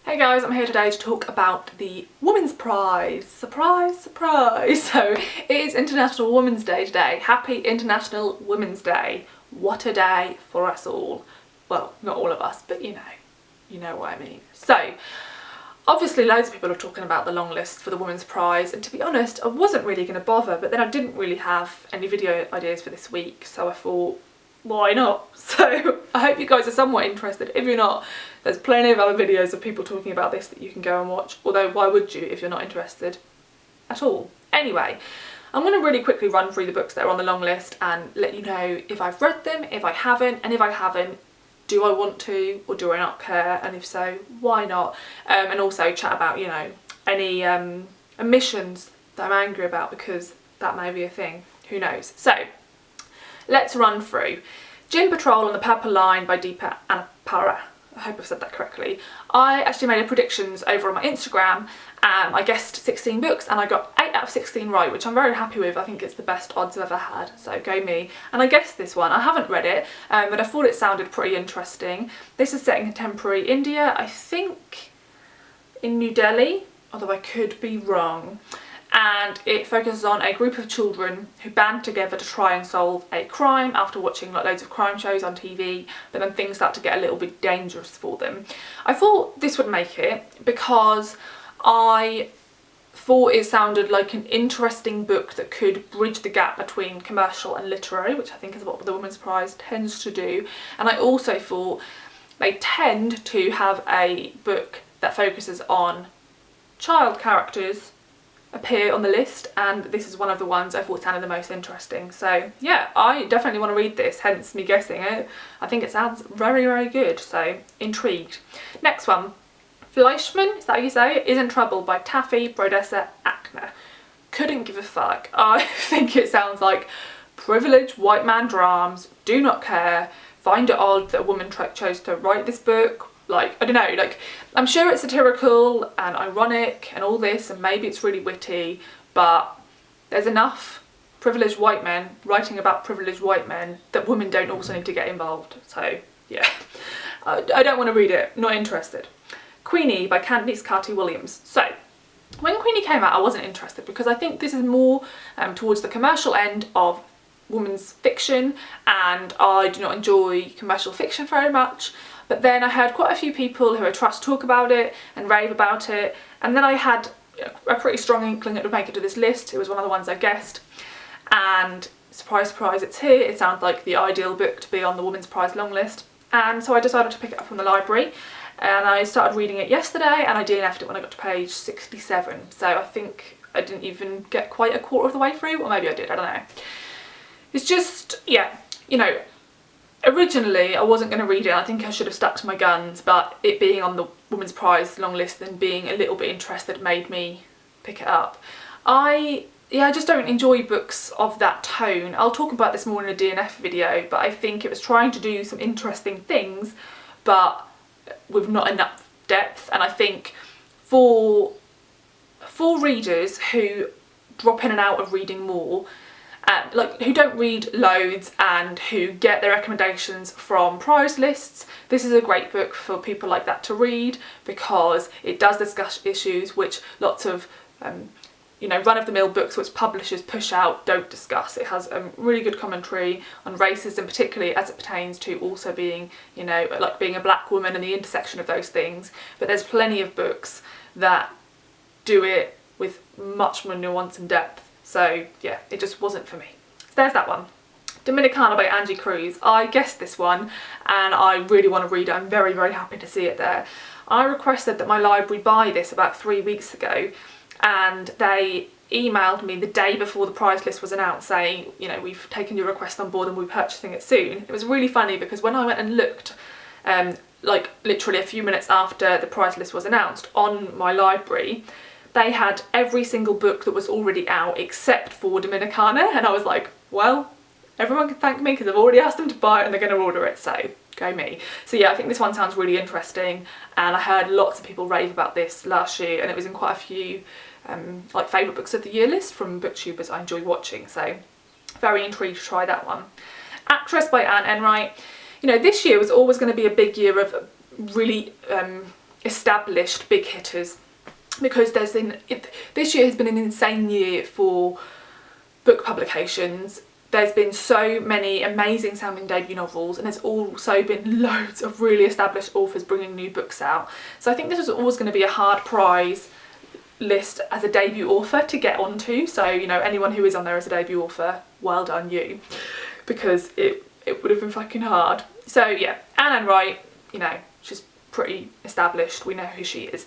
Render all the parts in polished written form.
Hey guys, I'm here today to talk about the Women's Prize. Surprise, surprise. So it is International Women's Day today. Happy International Women's Day. What a day for us all. Well, not all of us, but you know what I mean. So obviously loads of people are talking about the long list for the Women's Prize, and to be honest, I wasn't really going to bother, but then I didn't really have any video ideas for this week, so I thought, why not? So I hope you guys are somewhat interested. If you're not, there's plenty of other videos of people talking about this that you can go and watch, although why would you if you're not interested at all? Anyway, I'm going to really quickly run through the books that are on the long list and let you know if I've read them, if I haven't, and if I haven't, do I want to or do I not care, and if so, why not? And also chat about, you know, any omissions that I'm angry about, because that may be a thing, who knows. So let's run through. Gin Patrol on the Purple Line by Deepa Anapara. I hope I've said that correctly. I actually made predictions over on my Instagram. I guessed 16 books and I got 8 out of 16 right, which I'm very happy with. I think it's the best odds I've ever had, so go me. And I guessed this one. I haven't read it, but I thought it sounded pretty interesting. This is set in contemporary India, I think in New Delhi, although I could be wrong. And it focuses on a group of children who band together to try and solve a crime after watching like loads of crime shows on TV, but then things start to get a little bit dangerous for them. I thought this would make it because I thought it sounded like an interesting book that could bridge the gap between commercial and literary, which I think is what the Women's Prize tends to do. And I also thought they tend to have a book that focuses on child characters appear on the list, and this is one of the ones I thought sounded the most interesting. So yeah, I definitely want to read this, hence me guessing it. I think it sounds very, very good, so intrigued. Next one, Fleischman, is that how you say it? Is in Trouble by Taffy Brodesser Akner. Couldn't give a fuck. I think it sounds like privileged white man dramas, do not care, find it odd that a woman chose to write this book. Like, I don't know, like, I'm sure it's satirical and ironic and all this, and maybe it's really witty, but there's enough privileged white men writing about privileged white men that women don't also need to get involved. So, yeah, I don't want to read it, not interested. Queenie by Candice Carty-Williams. So, when Queenie came out, I wasn't interested because I think this is more towards the commercial end of women's fiction, and I do not enjoy commercial fiction very much. But then I heard quite a few people who I trust talk about it and rave about it, and then I had a pretty strong inkling it would make it to this list. It was one of the ones I guessed, and surprise, surprise, it's here. It sounds like the ideal book to be on the Women's Prize long list, and so I decided to pick it up from the library, and I started reading it yesterday, and I DNF'd it when I got to page 67, so I think I didn't even get quite a quarter of the way through, or maybe I did, I don't know. It's just, yeah, you know, originally I wasn't going to read it. I think I should have stuck to my guns, but it being on the Women's Prize long list and being a little bit interested made me pick it up. I just don't enjoy books of that tone. I'll talk about this more in a DNF video, but I think it was trying to do some interesting things, but with not enough depth. And I think for readers who drop in and out of reading more, like who don't read loads and who get their recommendations from prize lists, this is a great book for people like that to read, because it does discuss issues which lots of you know, run-of-the-mill books which publishers push out don't discuss. It has a really good commentary on racism, particularly as it pertains to also being, you know, like being a black woman and the intersection of those things. But there's plenty of books that do it with much more nuance and depth. So yeah, it just wasn't for me. So there's that one. Dominicana by Angie Cruz. I guessed this one and I really want to read it. I'm very, very happy to see it there. I requested that my library buy this about 3 weeks ago, and they emailed me the day before the prize list was announced saying, you know, we've taken your request on board and we're purchasing it soon. It was really funny because when I went and looked, like literally a few minutes after the prize list was announced on my library, they had every single book that was already out except for Dominicana, and I was like, well, everyone can thank me because I've already asked them to buy it and they're going to order it, so go me. So yeah, I think this one sounds really interesting, and I heard lots of people rave about this last year, and it was in quite a few like favourite books of the year list from booktubers I enjoy watching, so very intrigued to try that one. Actress by Anne Enright. You know, this year was always going to be a big year of really established big hitters, because this year has been an insane year for book publications. There's been so many amazing sounding debut novels, and there's also been loads of really established authors bringing new books out. So I think this was always going to be a hard prize list as a debut author to get onto. So, you know, anyone who is on there as a debut author, well done you, because it would have been fucking hard. So yeah, Anne Wright, you know, she's pretty established. We know who she is.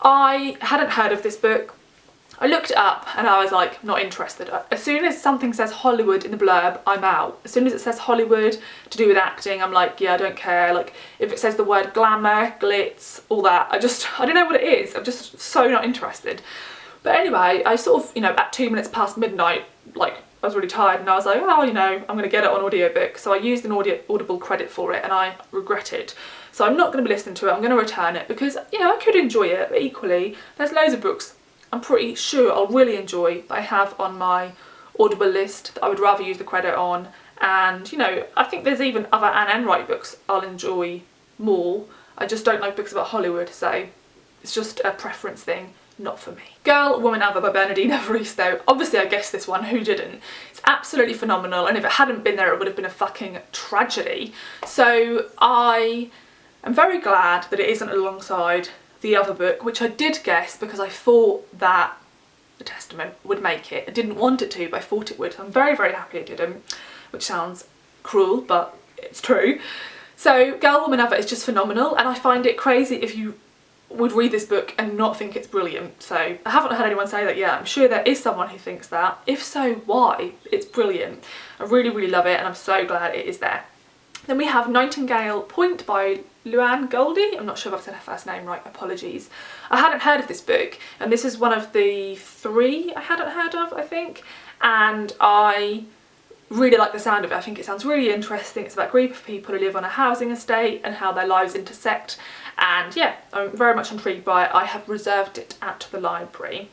I hadn't heard of this book. I looked it up and I was like, not interested. As soon as something says Hollywood in the blurb, I'm out. As soon as it says Hollywood to do with acting, I'm like, yeah, I don't care. Like, if it says the word glamour, glitz, all that, I don't know what it is. I'm just so not interested. But anyway, I sort of, you know, at 2 minutes past midnight, like, I was really tired and I was like, oh, you know, I'm going to get it on audiobook. So I used an Audible credit for it and I regret it. So I'm not going to be listening to it. I'm going to return it because, you know, I could enjoy it, but equally, there's loads of books I'm pretty sure I'll really enjoy that I have on my Audible list that I would rather use the credit on. And, you know, I think there's even other Anne Wright books I'll enjoy more. I just don't like books about Hollywood, so it's just a preference thing, not for me. Girl, Woman, Other by Bernardine Evaristo. Obviously I guessed this one, who didn't? It's absolutely phenomenal, and if it hadn't been there it would have been a fucking tragedy. So I am very glad that it isn't alongside the other book, which I did guess because I thought that The Testament would make it. I didn't want it to, but I thought it would. I'm very, very happy it didn't, which sounds cruel, but it's true. So Girl, Woman, Other is just phenomenal, and I find it crazy if you would read this book and not think it's brilliant. So I haven't heard anyone say that yet. I'm sure there is someone who thinks that. If so, why? It's brilliant. I really, really love it, and I'm so glad it is there. Then we have Nightingale Point by Luann Goldie. I'm not sure if I've said her first name right, apologies. I hadn't heard of this book, and this is one of the 3 I hadn't heard of, I think, and I really like the sound of it. I think it sounds really interesting. It's about a group of people who live on a housing estate and how their lives intersect, and yeah, I'm very much intrigued by it. I have reserved it at the library.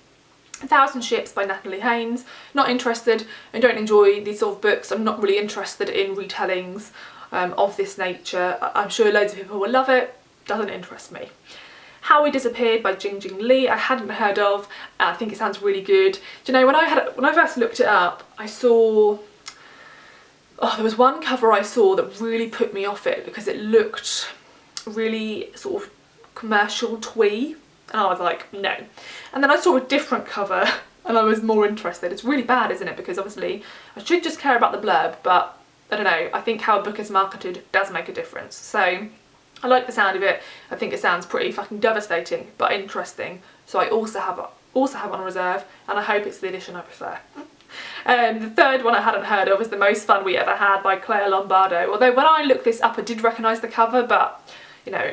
1,000 Ships by Natalie Haynes. Not interested. I don't enjoy these sort of books. I'm not really interested in retellings of this nature. I'm sure loads of people will love it. Doesn't interest me. How We Disappeared by Jing Lee. I hadn't heard of. I think it sounds really good. Do you know, when I first looked it up, I saw, there was one cover I saw that really put me off it because it looked really sort of commercial twee, and I was like, no. And then I saw a different cover and I was more interested. It's really bad, isn't it? Because obviously I should just care about the blurb, but I don't know, I think how a book is marketed does make a difference. So I like the sound of it. I think it sounds pretty fucking devastating, but interesting. So I also have on reserve, and I hope it's the edition I prefer. The third one I hadn't heard of is The Most Fun We Ever Had by Claire Lombardo. Although when I looked this up I did recognise the cover, but you know,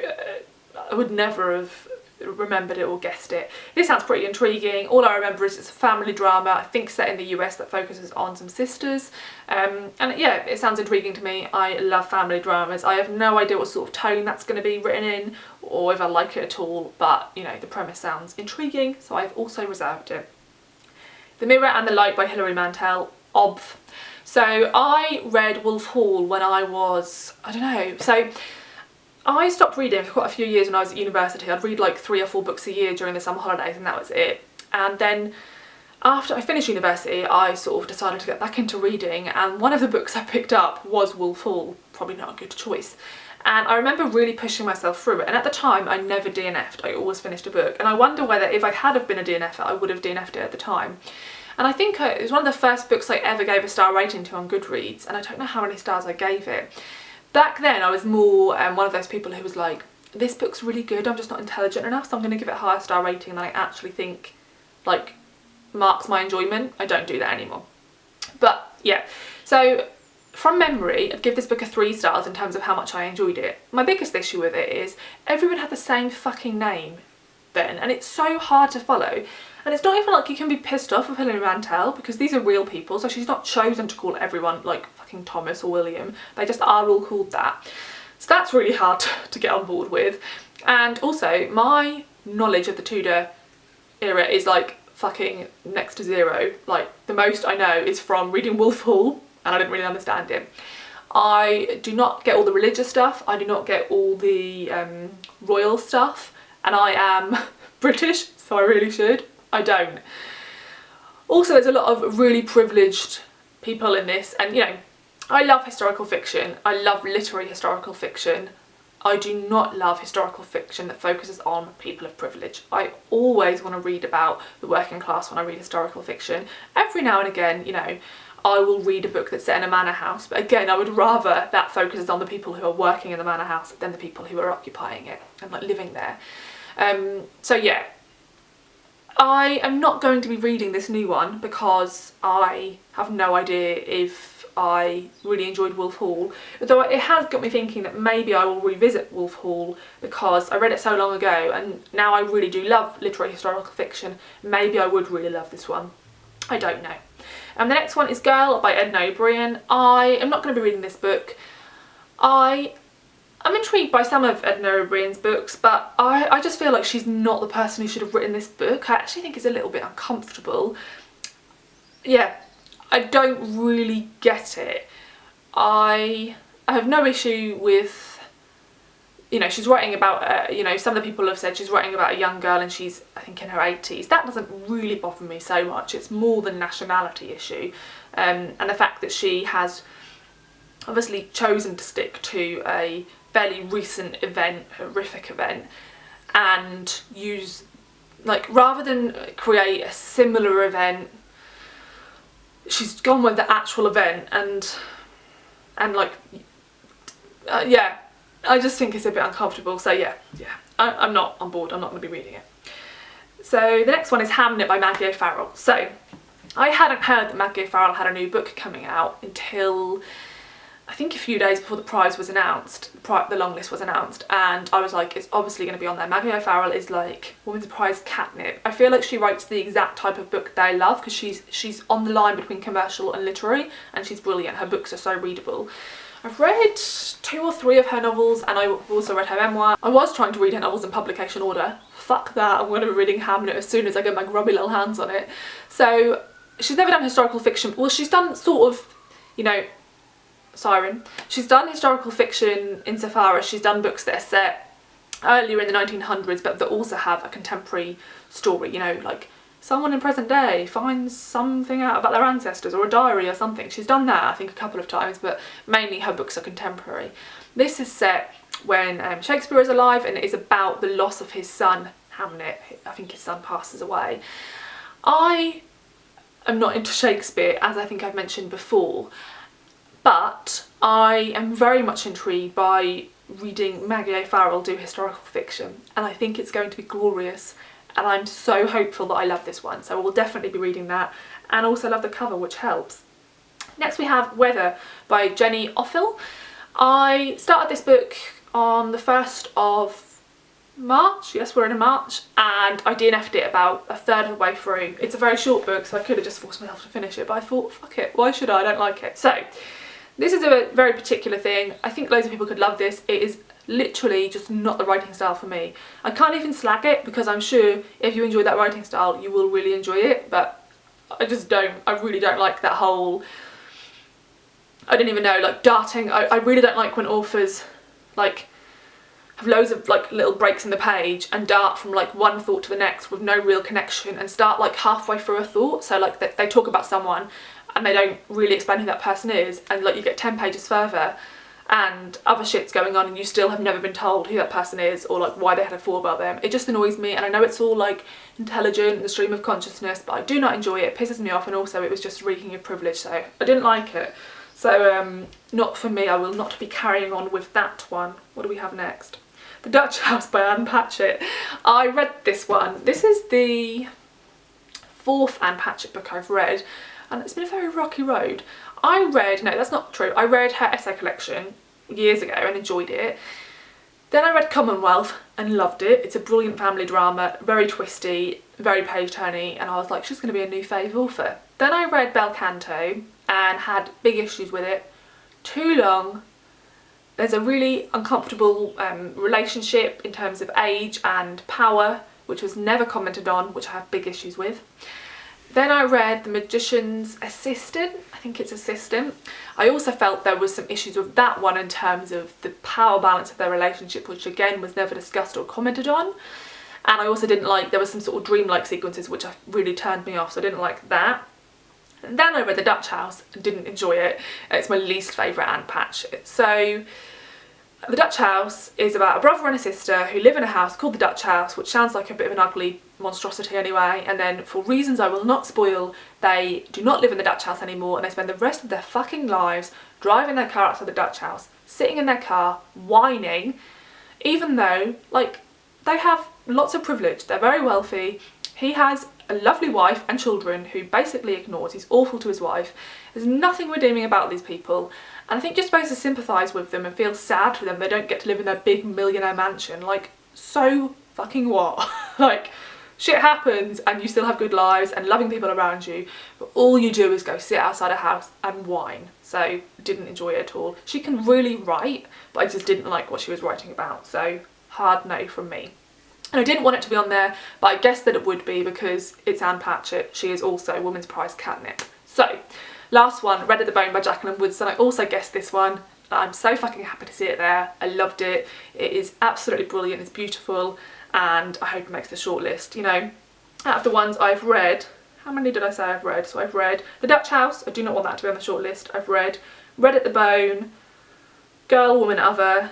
I would never have remembered it or guessed it. This sounds pretty intriguing. All I remember is it's a family drama, I think set in the US, that focuses on some sisters, and yeah, it sounds intriguing to me. I love family dramas. I have no idea what sort of tone that's going to be written in or if I like it at all, but you know, the premise sounds intriguing, so I've also reserved it. The Mirror and the Light by Hilary Mantel. Obv. So I read Wolf Hall when I was, I don't know, so I stopped reading for quite a few years when I was at university. I'd read like 3 or 4 books a year during the summer holidays, and that was it. And then after I finished university, I sort of decided to get back into reading, and one of the books I picked up was Wolf Hall. Probably not a good choice. And I remember really pushing myself through it, and at the time I never DNF'd. I always finished a book, and I wonder whether if I had have been a DNF'er I would have DNF'd it at the time. And I think it was one of the first books I ever gave a star rating to on Goodreads, and I don't know how many stars I gave it. Back then I was more one of those people who was like, this book's really good, I'm just not intelligent enough, so I'm going to give it a higher star rating than I actually think like marks my enjoyment. I don't do that anymore. But yeah, so from memory I'd give this book a 3 stars in terms of how much I enjoyed it. My biggest issue with it is everyone had the same fucking name then, and it's so hard to follow. And it's not even like you can be pissed off with Hilary Mantel, because these are real people, so she's not chosen to call everyone like fucking Thomas or William. They just are all called that. So that's really hard to get on board with. And also my knowledge of the Tudor era is like fucking next to zero. Like the most I know is from reading Wolf Hall, and I didn't really understand it. I do not get all the religious stuff, I do not get all the royal stuff, and I am British, so I really should. I don't. Also, there's a lot of really privileged people in this, and you know, I love historical fiction. I love literary historical fiction. I do not love historical fiction that focuses on people of privilege. I always want to read about the working class when I read historical fiction. Every now and again, you know, I will read a book that's set in a manor house, but again, I would rather that focuses on the people who are working in the manor house than the people who are occupying it and like living there. So yeah, I am not going to be reading this new one because I have no idea if I really enjoyed Wolf Hall, although it has got me thinking that maybe I will revisit Wolf Hall because I read it so long ago and now I really do love literary historical fiction. Maybe I would really love this one. I don't know. And the next one is Girl by Edna O'Brien. I am not going to be reading this book. I'm intrigued by some of Edna O'Brien's books, but I just feel like she's not the person who should have written this book. I actually think it's a little bit uncomfortable. Yeah, I don't really get it. I have no issue with, you know, she's writing about, you know, some of the people have said she's writing about a young girl and she's, I think, in her 80s. That doesn't really bother me so much. It's more the nationality issue, and the fact that she has obviously chosen to stick to a fairly recent event, horrific event, and use, like, rather than create a similar event, she's gone with the actual event and like, yeah, I just think it's a bit uncomfortable. So yeah, I'm not on board. I'm not going to be reading it. So the next one is Hamnet by Maggie O'Farrell. So I hadn't heard that Maggie O'Farrell had a new book coming out until I think a few days before the prize was announced, the long list was announced, and I was like, it's obviously going to be on there. Maggie O'Farrell is like women's prize catnip. I feel like she writes the exact type of book that I love because she's on the line between commercial and literary, and she's brilliant. Her books are so readable. I've read 2 or 3 of her novels, and I've also read her memoir. I was trying to read her novels in publication order. Fuck that, I'm going to be reading Hamnet as soon as I get my grubby little hands on it. So she's never done historical fiction. Well, she's done sort of, you know, Siren. She's done historical fiction insofar as she's done books that are set earlier in the 1900s but that also have a contemporary story, you know, like someone in present day finds something out about their ancestors or a diary or something. She's done that I think a couple of times, but mainly her books are contemporary. This is set when Shakespeare is alive, and it is about the loss of his son Hamnet. I think his son passes away. I am not into Shakespeare, as I think I've mentioned before, but I am very much intrigued by reading Maggie O'Farrell do historical fiction, and I think it's going to be glorious, and I'm so hopeful that I love this one, so I will definitely be reading that, and also love the cover, which helps. Next we have Weather by Jenny Offill. I started this book on the 1st of March, yes, we're in March, and I DNF'd it about a third of the way through. It's a very short book, so I could have just forced myself to finish it, but I thought, fuck it, why should I don't like it? So this is a very particular thing. I think loads of people could love this. It is literally just not the writing style for me. I can't even slag it because I'm sure if you enjoy that writing style you will really enjoy it, but I just don't. I really don't like that whole, I don't even know, like darting. I really don't like when authors like have loads of like little breaks in the page and dart from like one thought to the next with no real connection and start like halfway through a thought. So like they talk about someone and they don't really explain who that person is, and like you get 10 pages further and other shit's going on and you still have never been told who that person is or like why they had a thought about them. It just annoys me, and I know it's all like intelligent, the stream of consciousness, but I do not enjoy it. It pisses me off, and also it was just reeking of privilege, so I didn't like it. So not for me. I will not be carrying on with that one. What do we have next? The Dutch House by Anne Patchett. I read this one. This is the 4th Anne Patchett book I've read, and it's been a very rocky road. No, that's not true. I read her essay collection years ago and enjoyed it. Then I read Commonwealth and loved it. It's a brilliant family drama, very twisty, very page-turny, and I was like, she's going to be a new fave author. Then I read Bel Canto and had big issues with it. Too long. There's a really uncomfortable relationship in terms of age and power, which was never commented on, which I have big issues with. Then I read The Magician's Assistant. I think it's Assistant. I also felt there was some issues with that one in terms of the power balance of their relationship, which again was never discussed or commented on. And I also didn't like, there was some sort of dreamlike sequences which really turned me off, so I didn't like that. And then I read The Dutch House and didn't enjoy it. It's my least favourite Anne Patch. So The Dutch House is about a brother and a sister who live in a house called the Dutch House, which sounds like a bit of an ugly monstrosity anyway, and then for reasons I will not spoil, they do not live in the Dutch House anymore, and they spend the rest of their fucking lives driving their car outside the Dutch House, sitting in their car, whining, even though, like, they have lots of privilege, they're very wealthy. He has a lovely wife and children who basically ignores. He's awful to his wife. There's nothing redeeming about these people, and I think you're supposed to sympathise with them and feel sad for them. They don't get to live in their big millionaire mansion. Like, so fucking what? Like, shit happens and you still have good lives and loving people around you, but all you do is go sit outside a house and whine. So didn't enjoy it at all. She can really write, but I just didn't like what she was writing about, so hard no from me. And I didn't want it to be on there, but I guessed that it would be because it's Anne Patchett. She is also Women's Prize catnip. So, last one, Red at the Bone by Jacqueline Woodson. I also guessed this one. I'm so fucking happy to see it there. I loved it. It is absolutely brilliant. It's beautiful, and I hope it makes the shortlist. You know, out of the ones I've read, how many did I say I've read? So I've read The Dutch House. I do not want that to be on the shortlist. I've read Red at the Bone, Girl, Woman, Other,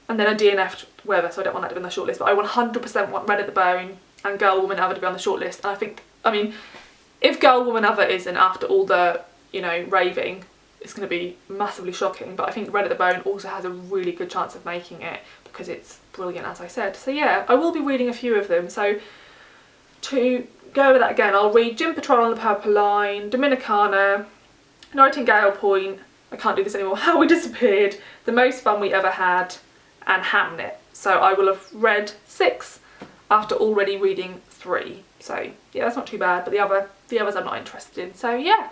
and then I DNF'd whatever, so I don't want that to be on the shortlist, but I 100% want Red at the Bone and Girl, Woman, Other to be on the shortlist. And I think, I mean, if Girl, Woman, Other isn't, after all the, you know, raving, it's going to be massively shocking, but I think Red at the Bone also has a really good chance of making it because it's brilliant, as I said. So yeah, I will be reading a few of them. So to go over that again, I'll read Jim Patrol on the Purple Line, Dominicana, Nightingale Point, I can't do this anymore, How We Disappeared, The Most Fun We Ever Had, and Hamnet. So I will have read 6 after already reading 3. So yeah, that's not too bad, but the others I'm not interested in. So yeah,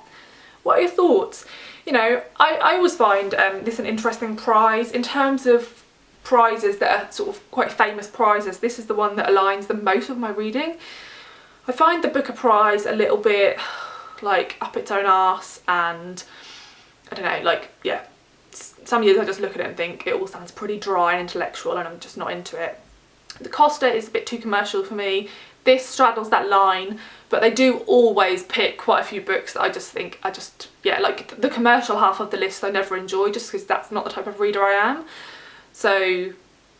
what are your thoughts? You know, I always find this an interesting prize. In terms of prizes that are sort of quite famous prizes, this is the one that aligns the most with my reading. I find the Booker Prize a little bit like up its own arse, and I don't know, like, yeah, some years I just look at it and think it all sounds pretty dry and intellectual, and I'm just not into it. The Costa is a bit too commercial for me. This straddles that line, but they do always pick quite a few books that I just think, yeah, like the commercial half of the list I never enjoy, just because that's not the type of reader I am. So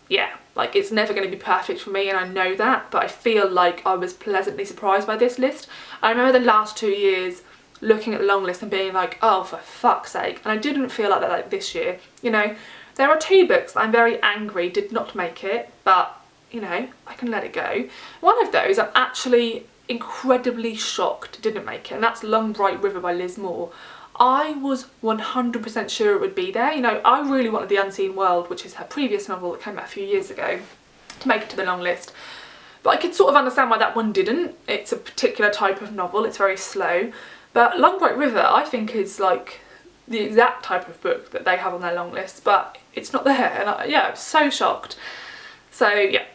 yeah, like, it's never going to be perfect for me, and I know that, but I feel like I was pleasantly surprised by this list. I remember the last 2 years looking at the long list and being like, oh, for fuck's sake, and I didn't feel like that like this year. You know, there are 2 books that I'm very angry did not make it, but, you know, I can let it go. One of those I'm actually incredibly shocked didn't make it, and that's Long Bright River by Liz Moore. I was 100% sure it would be there. You know, I really wanted The Unseen World, which is her previous novel that came out a few years ago, to make it to the long list. But I could sort of understand why that one didn't. It's a particular type of novel, it's very slow. But Long Bright River, I think, is like the exact type of book that they have on their long list, but it's not there, and yeah, I was so shocked. So yeah,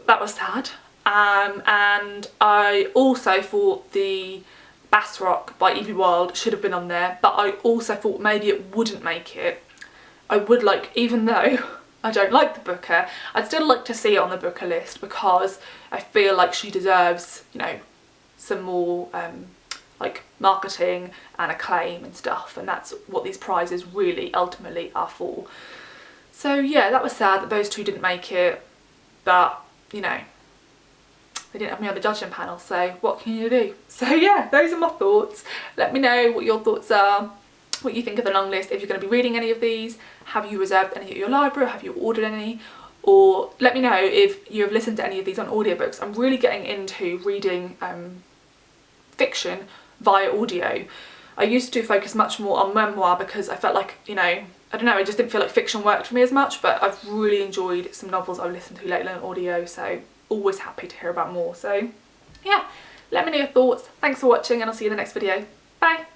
that was sad. And I also thought the Bass Rock by Evie Wilde should have been on there, but I also thought maybe it wouldn't make it. I would like, even though I don't like the Booker, I'd still like to see it on the Booker list because I feel like she deserves, you know, some more like marketing and acclaim and stuff, and that's what these prizes really ultimately are for. So yeah, that was sad that those 2 didn't make it, but you know, they didn't have me on the judging panel, so what can you do? So yeah, those are my thoughts. Let me know what your thoughts are, what you think of the long list, if you're going to be reading any of these, have you reserved any at your library, have you ordered any, or let me know if you have listened to any of these on audiobooks. I'm really getting into reading fiction via audio. I used to focus much more on memoir because I felt like, you know, I don't know, I just didn't feel like fiction worked for me as much, but I've really enjoyed some novels I've listened to lately on audio, so always happy to hear about more. So yeah, let me know your thoughts. Thanks for watching, and I'll see you in the next video. Bye!